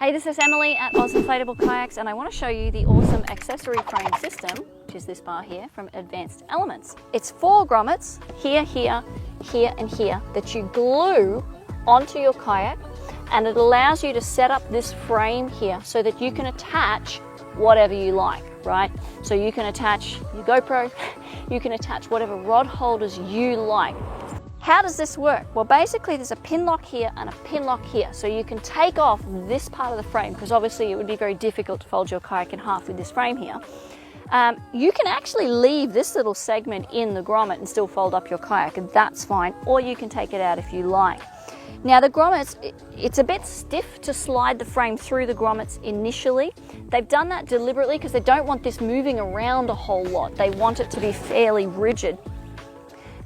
Hey, this is Emily at Inflatable Kayaks, and I want to show you the awesome accessory frame system, which is this bar here from Advanced Elements. It's 4 grommets, here, here, here, and here, that you glue onto your kayak, and it allows you to set up this frame here so that you can attach whatever you like, right? So you can attach your GoPro, you can attach whatever rod holders you like. How does this work? Well, basically there's a pin lock here and a pin lock here. So you can take off this part of the frame, because obviously it would be very difficult to fold your kayak in half with this frame here. You can actually leave this little segment in the grommet and still fold up your kayak, and that's fine. Or you can take it out if you like. Now the grommets, it's a bit stiff to slide the frame through the grommets initially. They've done that deliberately because they don't want this moving around a whole lot. They want it to be fairly rigid.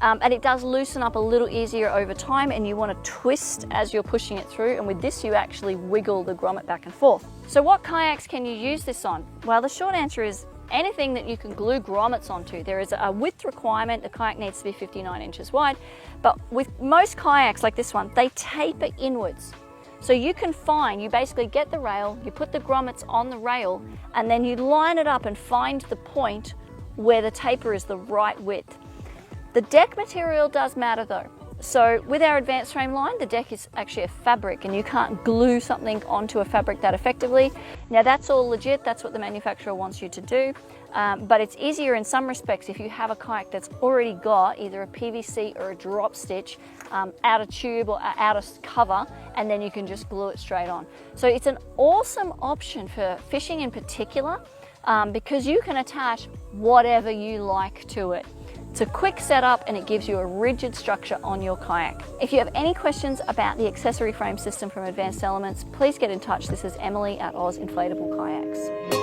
And it does loosen up a little easier over time, and you want to twist as you're pushing it through, and with this you actually wiggle the grommet back and forth. So what kayaks can you use this on? Well, the short answer is anything that you can glue grommets onto. There is a width requirement. The kayak needs to be 59 inches wide, but with most kayaks like this one, they taper inwards. So you basically get the rail, you put the grommets on the rail, and then you line it up and find the point where the taper is the right width. The deck material does matter though. So with our advanced frame line, the deck is actually a fabric, and you can't glue something onto a fabric that effectively. Now that's all legit, that's what the manufacturer wants you to do, but it's easier in some respects if you have a kayak that's already got either a PVC or a drop stitch, outer tube or outer cover, and then you can just glue it straight on. So it's an awesome option for fishing in particular, because you can attach whatever you like to it. It's a quick setup, and it gives you a rigid structure on your kayak. If you have any questions about the accessory frame system from Advanced Elements, please get in touch. This is Emily at Inflatable Kayaks.